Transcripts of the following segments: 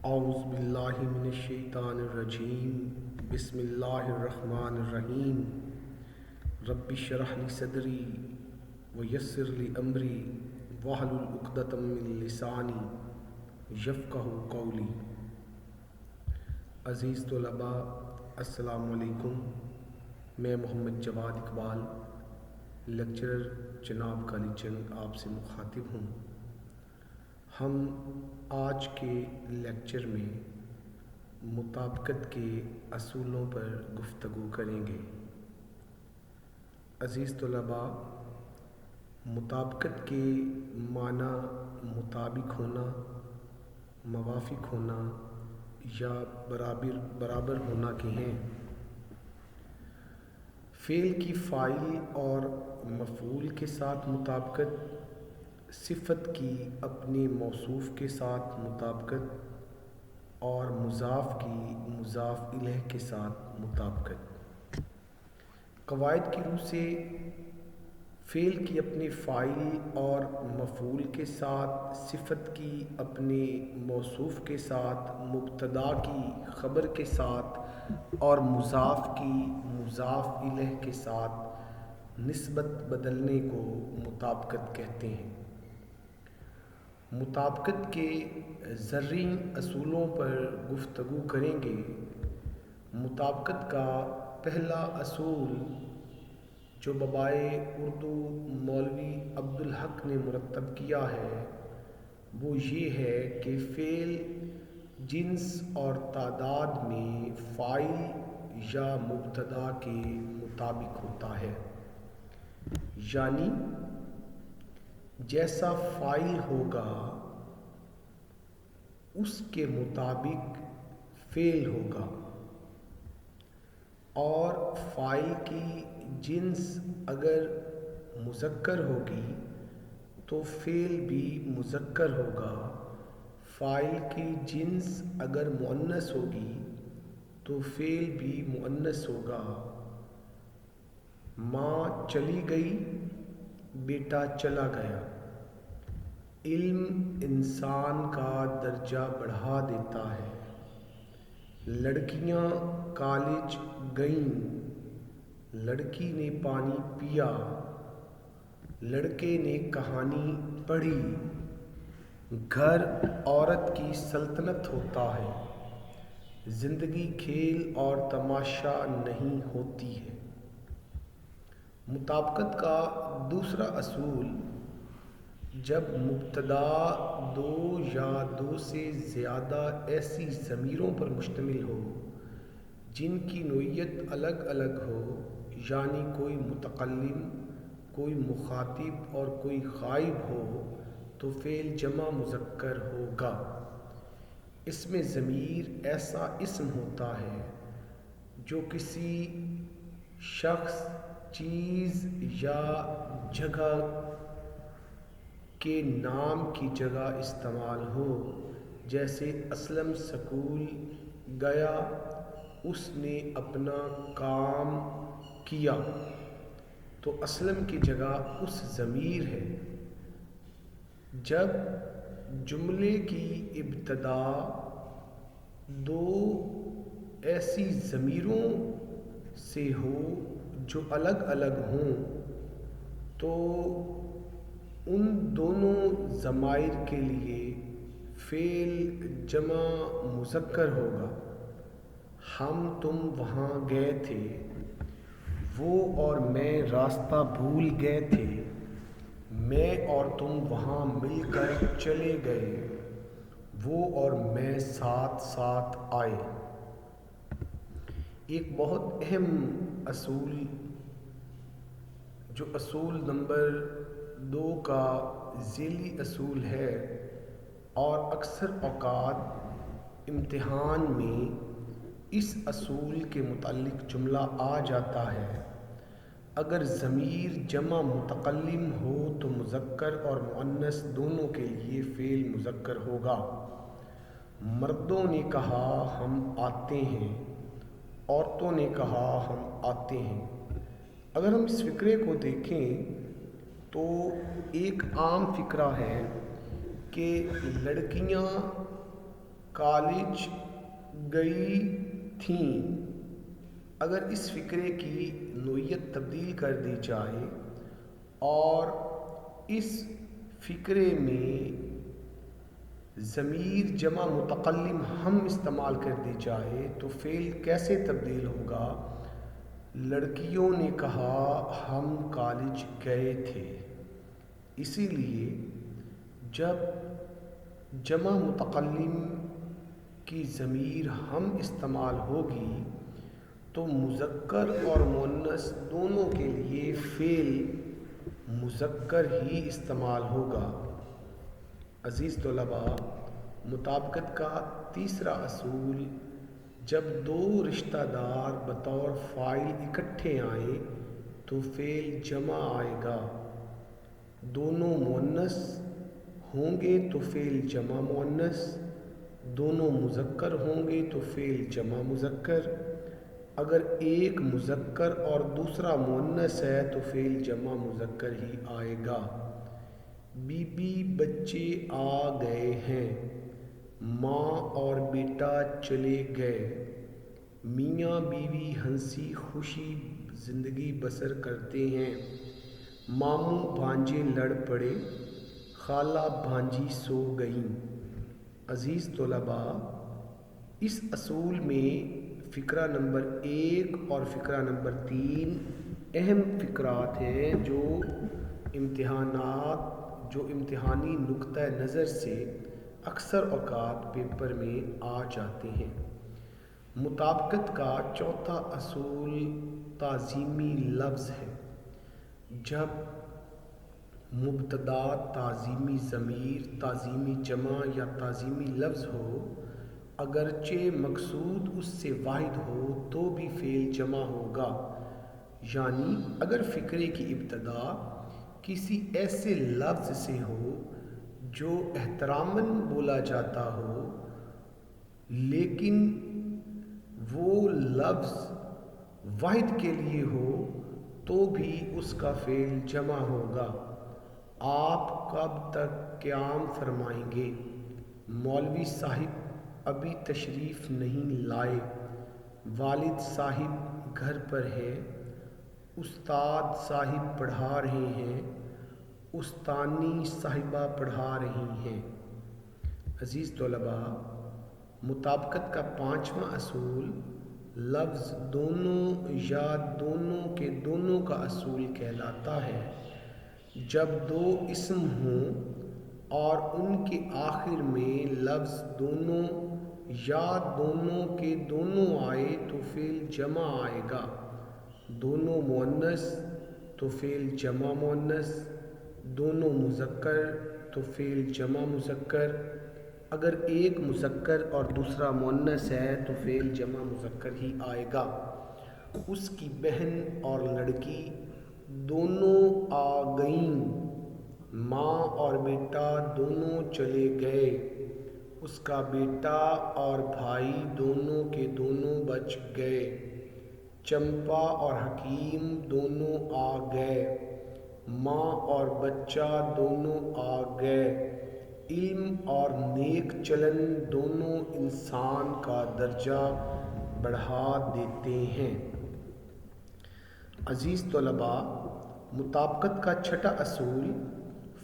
اعوذ باللہ من الشیطان الرجیم بسم اللہ الرحمن الرحیم رب اشرح لی صدری ویسر لی امری واحلل عقدۃ من لسانی یفقہوا قولی۔ عزیز طلباء، السلام علیکم۔ میں محمد جواد اقبال، لیکچرر جناب کالج چنگ آپ سے مخاطب ہوں۔ ہم آج کے لیکچر میں مطابقت کے اصولوں پر گفتگو کریں گے۔ عزیز طلباء، مطابقت کے معنی مطابق ہونا، موافق ہونا یا برابر ہونا کے ہیں۔ فعل کی فاعل اور مفعول کے ساتھ مطابقت، صفت کی اپنے موصوف کے ساتھ مطابقت اور مضاف کی مضاف الیہ کے ساتھ مطابقت۔ قواعد کی روح سے فعل کی اپنے فاعل اور مفعول کے ساتھ، صفت کی اپنے موصوف کے ساتھ، مبتدا کی خبر کے ساتھ اور مضاف کی مضاف الیہ کے ساتھ نسبت بدلنے کو مطابقت کہتے ہیں۔ مطابقت کے زرعی اصولوں پر گفتگو کریں گے۔ مطابقت کا پہلا اصول جو بابائے اردو مولوی عبدالحق نے مرتب کیا ہے وہ یہ ہے کہ فعل جنس اور تعداد میں فاعل یا مبتدا کے مطابق ہوتا ہے، یعنی جیسا فاعل ہوگا اس کے مطابق فعل ہوگا، اور فاعل کی جنس اگر مذکر ہوگی تو فعل بھی مذکر ہوگا، فاعل کی جنس اگر مؤنث ہوگی تو فعل بھی مؤنث ہوگا۔ ماں چلی گئی، بیٹا چلا گیا۔ علم انسان کا درجہ بڑھا دیتا ہے۔ لڑکیاں کالج گئیں، لڑکی نے پانی پیا، لڑکے نے کہانی پڑھی۔ گھر عورت کی سلطنت ہوتا ہے، زندگی کھیل اور تماشا نہیں ہوتی ہے۔ مطابقت کا دوسرا اصول، جب مبتدا دو یا دو سے زیادہ ایسی ضمیروں پر مشتمل ہو جن کی نوعیت الگ الگ ہو، یعنی کوئی متکلم، کوئی مخاطب اور کوئی غائب ہو، تو فعل جمع مذکر ہوگا۔ اس میں ضمیر ایسا اسم ہوتا ہے جو کسی شخص، چیز یا جگہ کے نام کی جگہ استعمال ہو، جیسے اسلم سکول گیا، اس نے اپنا کام کیا، تو اسلم کی جگہ اس ضمیر ہے۔ جب جملے کی ابتدا دو ایسی ضمیروں سے ہو جو الگ الگ ہوں تو ان دونوں ضمائر کے لیے فعل جمع مذکر ہوگا۔ ہم تم وہاں گئے تھے، وہ اور میں راستہ بھول گئے تھے، میں اور تم وہاں مل کر چلے گئے، وہ اور میں ساتھ ساتھ آئے۔ ایک بہت اہم اصول جو اصول نمبر 2 کا ذیلی اصول ہے اور اکثر اوقات امتحان میں اس اصول کے متعلق جملہ آ جاتا ہے، اگر ضمیر جمع متکلم ہو تو مذکر اور مؤنث دونوں کے لیے فعل مذکر ہوگا۔ مردوں نے کہا ہم آتے ہیں، عورتوں نے کہا ہم آتے ہیں۔ اگر ہم اس فقرے کو دیکھیں تو ایک عام فقرہ ہے کہ لڑکیاں کالج گئی تھیں۔ اگر اس فقرے کی نوعیت تبدیل کر دی جائے اور اس فقرے میں ضمیر جمع متکلم ہم استعمال کر دی جائے تو فعل کیسے تبدیل ہوگا؟ لڑکیوں نے کہا ہم کالج گئے تھے۔ اسی لیے جب جمع متکلم کی ضمیر ہم استعمال ہوگی تو مذکر اور مؤنث دونوں کے لیے فعل مذکر ہی استعمال ہوگا۔ عزیز طلباء، مطابقت کا تیسرا اصول، جب دو رشتہ دار بطور فاعل اکٹھے آئیں تو فعل جمع آئے گا۔ دونوں مؤنث ہوں گے تو فعل جمع مؤنث، دونوں مذکر ہوں گے تو فعل جمع مذکر۔ اگر ایک مذکر اور دوسرا مؤنث ہے تو فعل جمع مذکر ہی آئے گا۔ بی بی بچے آ گئے ہیں، ماں اور بیٹا چلے گئے۔ میاں بیوی ہنسی خوشی زندگی بسر کرتے ہیں۔ ماموں بھانجے لڑ پڑے، خالہ بھانجی سو گئیں۔ عزیز طلباء، اس اصول میں فقرہ نمبر 1 اور فقرہ نمبر 3 اہم فقرات ہیں جو امتحانی نقطہ نظر سے اکثر اوقات پیپر میں آ جاتے ہیں۔ مطابقت کا چوتھا اصول تعظیمی لفظ ہے۔ جب مبتدا تعظیمی ضمیر، تعظیمی جمع یا تعظیمی لفظ ہو، اگرچہ مقصود اس سے واحد ہو تو بھی فعل جمع ہوگا۔ یعنی اگر فقرے کی ابتدا کسی ایسے لفظ سے ہو جو احتراماً بولا جاتا ہو لیکن وہ لفظ واحد کے لیے ہو تو بھی اس کا فعل جمع ہوگا۔ آپ کب تک قیام فرمائیں گے؟ مولوی صاحب ابھی تشریف نہیں لائے۔ والد صاحب گھر پر ہے۔ استاد صاحب پڑھا رہے ہیں۔ استانی صاحبہ پڑھا رہی ہیں۔ عزیز طلباء، مطابقت کا پانچواں اصول لفظ دونوں یا دونوں کے دونوں کا اصول کہلاتا ہے۔ جب دو اسم ہوں اور ان کے آخر میں لفظ دونوں یا دونوں کے دونوں آئے تو فعل جمع آئے گا۔ دونوں مؤنث تو فعل جمع مؤنث، دونوں مذکر تو فعل جمع مذکر۔ اگر ایک مذکر اور دوسرا مؤنث ہے تو فعل جمع مذکر ہی آئے گا۔ اس کی بہن اور لڑکی دونوں آ گئیں۔ ماں اور بیٹا دونوں چلے گئے۔ اس کا بیٹا اور بھائی دونوں کے دونوں بچ گئے۔ چمپا اور حکیم دونوں آ گئے۔ ماں اور بچہ دونوں آ گئے۔ علم اور نیک چلن دونوں انسان کا درجہ بڑھا دیتے ہیں۔ عزیز طلباء، مطابقت کا چھٹا اصول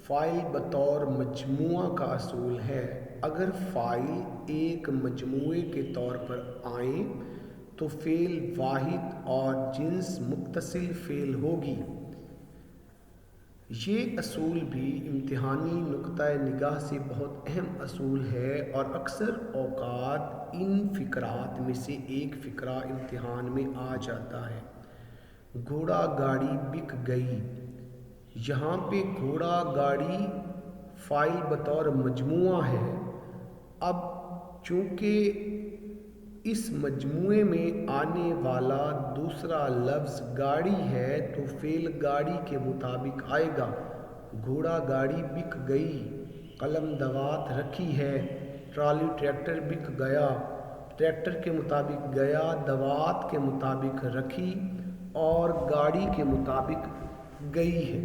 فاعل بطور مجموعہ کا اصول ہے۔ اگر فاعل ایک مجموعے کے طور پر آئیں تو فعل واحد اور جنس متصل فعل ہوگی۔ یہ اصول بھی امتحانی نقطہ نگاہ سے بہت اہم اصول ہے اور اکثر اوقات ان فقرات میں سے ایک فقرہ امتحان میں آ جاتا ہے۔ گھوڑا گاڑی بک گئی۔ یہاں پہ گھوڑا گاڑی فاعل بطور مجموعہ ہے۔ اب چونکہ اس مجموعے میں آنے والا دوسرا لفظ گاڑی ہے تو فعل گاڑی کے مطابق آئے گا۔ گھوڑا گاڑی بک گئی۔ قلم دوات رکھی ہے۔ ٹرالی ٹریکٹر بک گیا۔ ٹریکٹر کے مطابق گیا، دوات کے مطابق رکھی اور گاڑی کے مطابق گئی ہے۔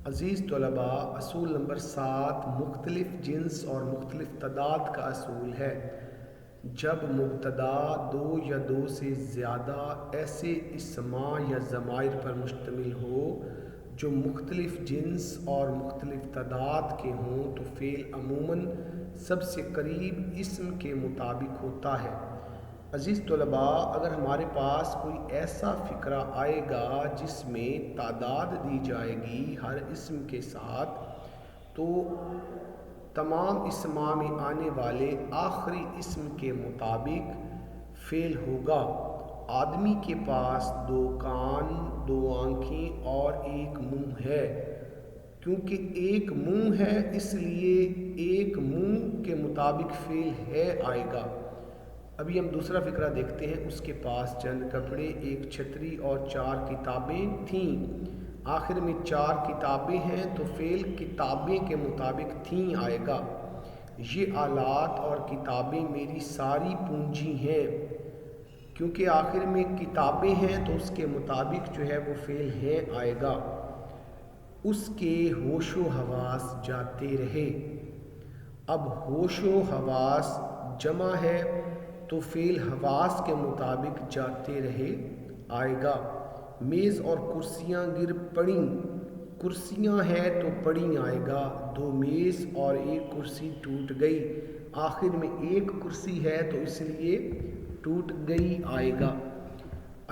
عزیز طلباء، اصول نمبر 7 مختلف جنس اور مختلف تعداد کا اصول ہے۔ جب مبتدا دو یا دو سے زیادہ ایسے اسماء یا ضمائر پر مشتمل ہو جو مختلف جنس اور مختلف تعداد کے ہوں تو فعل عموماً سب سے قریب اسم کے مطابق ہوتا ہے۔ عزیز طلباء، اگر ہمارے پاس کوئی ایسا فقرہ آئے گا جس میں تعداد دی جائے گی ہر اسم کے ساتھ، تو تمام اسماء میں آنے والے آخری اسم کے مطابق فعل ہوگا۔ آدمی کے پاس 2 کان، 2 آنکھیں اور 1 منہ ہے۔ کیونکہ 1 منہ ہے اس لیے 1 منہ کے مطابق فعل ہے آئے گا۔ ابھی ہم دوسرا فقرہ دیکھتے ہیں۔ اس کے پاس چند کپڑے، 1 چھتری اور 4 کتابیں تھیں۔ آخر میں 4 کتابیں ہیں تو فعل کتابیں کے مطابق تھیں آئے گا۔ یہ آلات اور کتابیں میری ساری پونجی ہیں۔ کیونکہ آخر میں کتابیں ہیں تو اس کے مطابق جو ہے وہ فعل ہے آئے گا۔ اس کے ہوش و حواس جاتے رہے۔ اب ہوش و حواس جمع ہے تو فعل حواس کے مطابق جاتے رہے آئے گا۔ میز اور کرسیاں گر پڑیں، کرسیاں ہیں تو پڑیں آئے گا۔ 2 میز اور 1 کرسی ٹوٹ گئی، آخر میں 1 کرسی ہے تو اس لیے ٹوٹ گئی آئے گا۔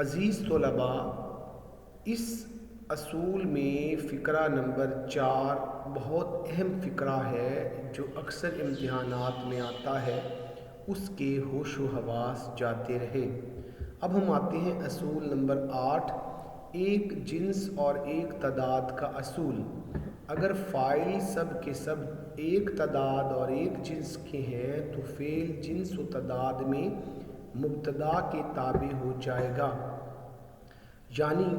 عزیز طلباء، اس اصول میں فقرہ نمبر 4 بہت اہم فقرہ ہے جو اکثر امتحانات میں آتا ہے۔ اس کے ہوش و حواس جاتے رہے۔ اب ہم آتے ہیں اصول نمبر 8 ایک جنس اور ایک تعداد کا اصول۔ اگر فاعل سب کے سب ایک تعداد اور ایک جنس کے ہیں تو فعل جنس و تعداد میں مبتدا کے تابع ہو جائے گا۔ یعنی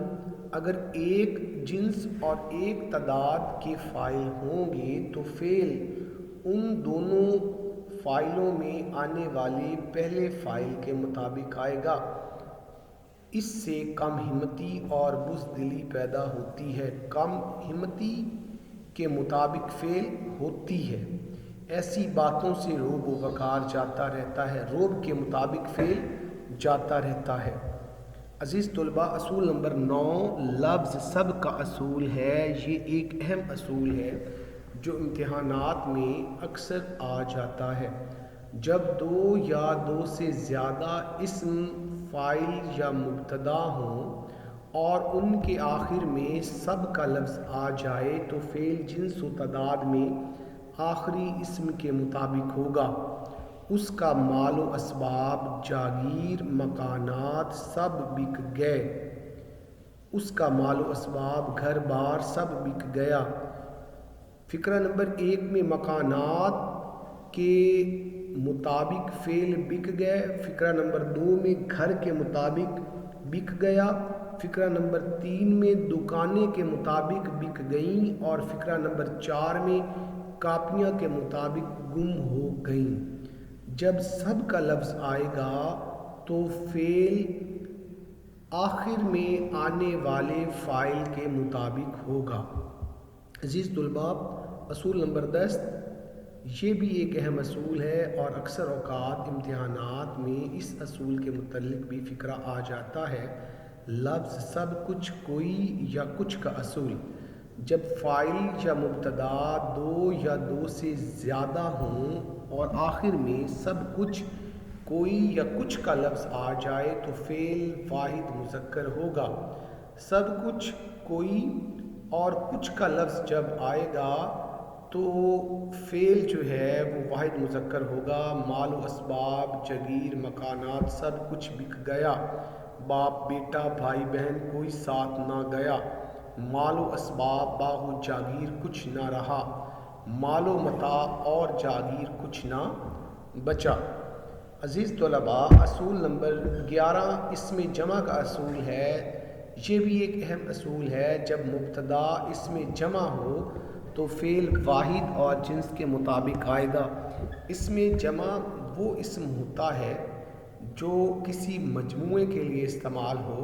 اگر ایک جنس اور ایک تعداد کے فاعل ہوں گے تو فعل ان دونوں فاعلوں میں آنے والے پہلے فاعل کے مطابق آئے گا۔ اس سے کم ہمتی اور بزدلی پیدا ہوتی ہے۔ کم ہمتی کے مطابق فعل ہوتی ہے۔ ایسی باتوں سے روب و وقار جاتا رہتا ہے، روب کے مطابق فعل جاتا رہتا ہے۔ عزیز طلباء، اصول نمبر 9 لفظ سب کا اصول ہے۔ یہ ایک اہم اصول ہے جو امتحانات میں اکثر آ جاتا ہے۔ جب 2 یا 2 سے زیادہ اسم، فاعل یا مبتدا ہوں اور ان کے آخر میں سب کا لفظ آ جائے تو فعل جنس و تعداد میں آخری اسم کے مطابق ہوگا۔ اس کا مال و اسباب، جاگیر، مکانات سب بک گئے۔ اس کا مال و اسباب، گھر بار سب بک گیا۔ فقرہ نمبر 1 میں مکانات کے مطابق فعل بک گئے، فقرہ نمبر 2 میں گھر کے مطابق بک گیا، فقرہ نمبر 3 میں دکانیں کے مطابق بک گئیں اور فقرہ نمبر 4 میں کاپیاں کے مطابق گم ہو گئیں۔ جب سب کا لفظ آئے گا تو فعل آخر میں آنے والے فاعل کے مطابق ہوگا۔ عزیز طلباء، اصول نمبر 10 یہ بھی ایک اہم اصول ہے اور اکثر اوقات امتحانات میں اس اصول کے متعلق بھی فقرہ آ جاتا ہے۔ لفظ سب کچھ کوئی یا کچھ کا اصول۔ جب فاعل یا مبتدا 2 یا 2 سے زیادہ ہوں اور آخر میں سب کچھ کوئی یا کچھ کا لفظ آ جائے تو فعل واحد مذکر ہوگا۔ سب کچھ کوئی اور کچھ کا لفظ جب آئے گا تو فعل جو ہے وہ واحد مذکر ہوگا۔ مال و اسباب، جگیر، مکانات سب کچھ بک گیا۔ باپ بیٹا، بھائی بہن کوئی ساتھ نہ گیا۔ مال و اسباب، باغ و جاگیر کچھ نہ رہا۔ مال و متاع اور جاگیر کچھ نہ بچا۔ عزیز طلباء، اصول نمبر 11 اسم جمع کا اصول ہے۔ یہ بھی ایک اہم اصول ہے۔ جب مبتدا اسم جمع ہو تو فعل واحد اور جنس کے مطابق آئے گا۔ اسم جمع وہ اسم ہوتا ہے جو کسی مجموعے کے لیے استعمال ہو۔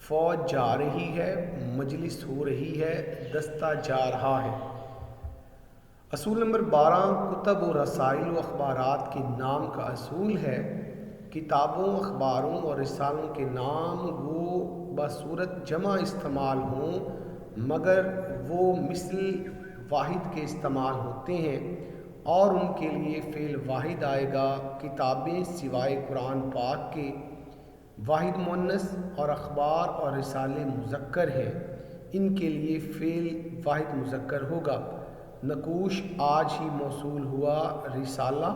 فوج جا رہی ہے، مجلس ہو رہی ہے، دستہ جا رہا ہے۔ اصول نمبر 12، کتب و رسائل و اخبارات کے نام کا اصول ہے کتابوں، اخباروں اور رسالوں کے نام وہ بصورت جمع استعمال ہوں مگر وہ مثل واحد کے استعمال ہوتے ہیں اور ان کے لیے فعل واحد آئے گا۔ کتابیں سوائے قرآن پاک کے واحد مؤنث اور اخبار اور رسالے مذکر ہیں، ان کے لیے فعل واحد مذکر ہوگا۔ نقوش آج ہی موصول ہوا رسالہ،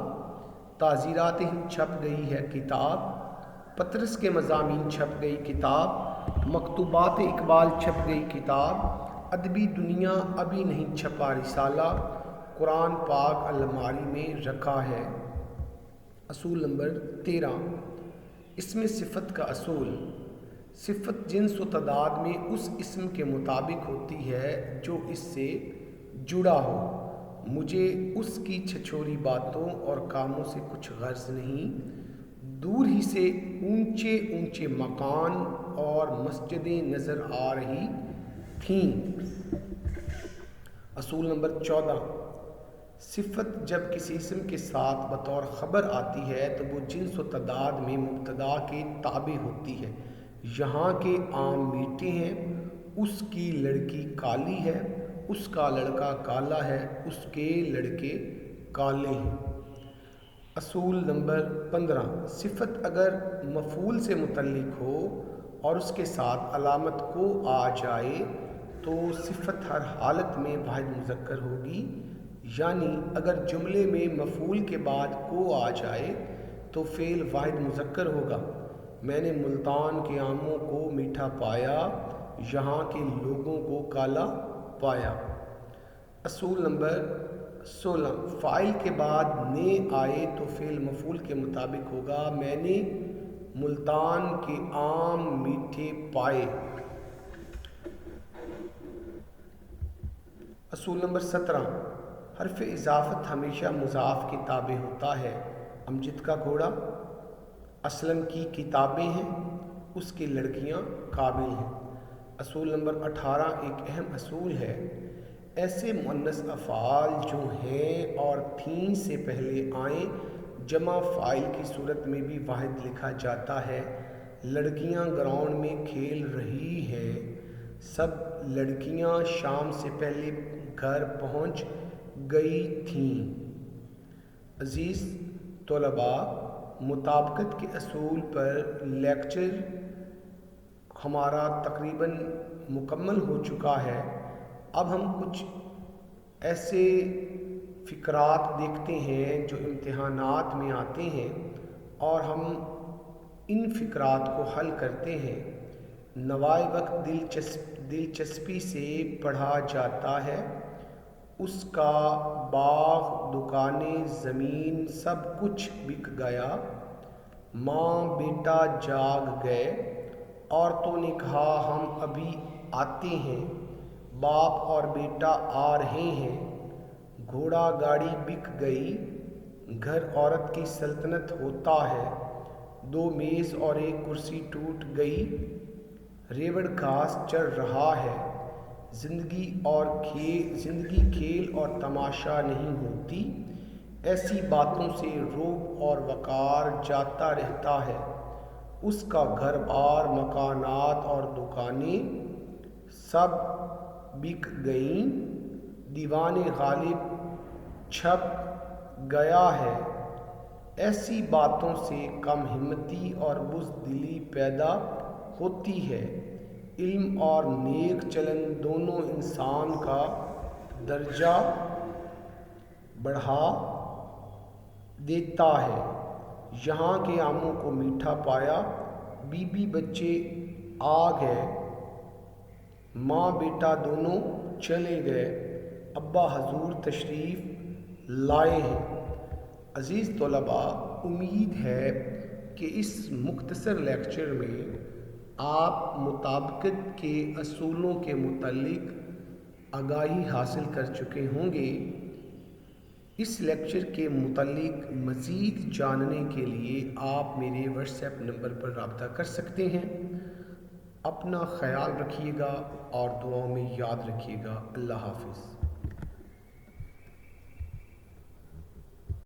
تعزیرات ہند چھپ گئی ہے کتاب، پطرس کے مضامین چھپ گئی کتاب، مکتوبات اقبال چھپ گئی کتاب، ادبی دنیا ابھی نہیں چھپا رسالہ، قرآن پاک الماری میں رکھا ہے۔ اصول نمبر 13، اسم صفت کا اصول۔ صفت جنس و تعداد میں اس اسم کے مطابق ہوتی ہے جو اس سے جڑا ہو۔ مجھے اس کی چھچھوری باتوں اور کاموں سے کچھ غرض نہیں، دور ہی سے اونچے اونچے مکان اور مسجدیں نظر آ رہی تھیں۔ اصول نمبر 14، صفت جب کسی اسم کے ساتھ بطور خبر آتی ہے تو وہ جنس و تعداد میں مبتدا کے تابع ہوتی ہے۔ یہاں کے آم میٹھے ہیں، اس کی لڑکی کالی ہے، اس کا لڑکا کالا ہے، اس کے لڑکے کالے ہیں۔ اصول نمبر 15، صفت اگر مفعول سے متعلق ہو اور اس کے ساتھ علامت کو آ جائے تو صفت ہر حالت میں واحد مذکر ہوگی، یعنی اگر جملے میں مفعول کے بعد کو آ جائے تو فعل واحد مذکر ہوگا۔ میں نے ملتان کے آموں کو میٹھا پایا، یہاں کے لوگوں کو کالا پایا۔ اصول نمبر 16، فاعل کے بعد نے آئے تو فعل مفعول کے مطابق ہوگا۔ میں نے ملتان کے آم میٹھے پائے۔ اصول نمبر 17، حرف اضافت ہمیشہ مضاف کے تابع ہوتا ہے۔ امجد کا گھوڑا اسلم کی کتابیں ہیں، اس کی لڑکیاں قابل ہیں۔ اصول نمبر 18، ایک اہم اصول ہے، ایسے مؤنث افعال جو ہیں اور تھیں سے پہلے آئیں جمع فاعل کی صورت میں بھی واحد لکھا جاتا ہے۔ لڑکیاں گراؤنڈ میں کھیل رہی ہیں، سب لڑکیاں شام سے پہلے گھر پہنچ گئی تھیں۔ عزیز طلباء، مطابقت کے اصول پر لیکچر ہمارا تقریباً مکمل ہو چکا ہے۔ اب ہم کچھ ایسے فقرات دیکھتے ہیں جو امتحانات میں آتے ہیں اور ہم ان فقرات کو حل کرتے ہیں۔ نوائے وقت دلچسپی سے پڑھا جاتا ہے، اس کا باغ، دکانیں، زمین سب کچھ بک گیا۔ ماں بیٹا جاگ گئے، عورتوں نے کہا ہم ابھی آتے ہیں، باپ اور بیٹا آ رہے ہیں۔ گھوڑا گاڑی بک گئی، گھر عورت کی سلطنت ہوتا ہے۔ دو میز اور ایک کرسی ٹوٹ گئی، ریوڑ گھاس چر رہا ہے۔ زندگی کھیل اور تماشا نہیں ہوتی، ایسی باتوں سے رعب اور وقار جاتا رہتا ہے۔ اس کا گھر بار، مکانات اور دکانیں سب بک گئیں، دیوان غالب چھپ گیا ہے۔ ایسی باتوں سے کم ہمتی اور بزدلی پیدا ہوتی ہے۔ علم اور نیک چلن دونوں انسان کا درجہ بڑھا دیتا ہے۔ یہاں کے آموں کو میٹھا پایا، بیوی بچے آ گئے، ماں بیٹا دونوں چلے گئے، ابا حضور تشریف لائے ہیں۔ عزیز طلباء، امید ہے کہ اس مختصر لیکچر میں آپ مطابقت کے اصولوں کے متعلق آگاہی حاصل کر چکے ہوں گے۔ اس لیکچر کے متعلق مزید جاننے کے لیے آپ میرے واٹس ایپ نمبر پر رابطہ کر سکتے ہیں۔ اپنا خیال رکھیے گا اور دعاؤں میں یاد رکھیے گا۔ اللہ حافظ۔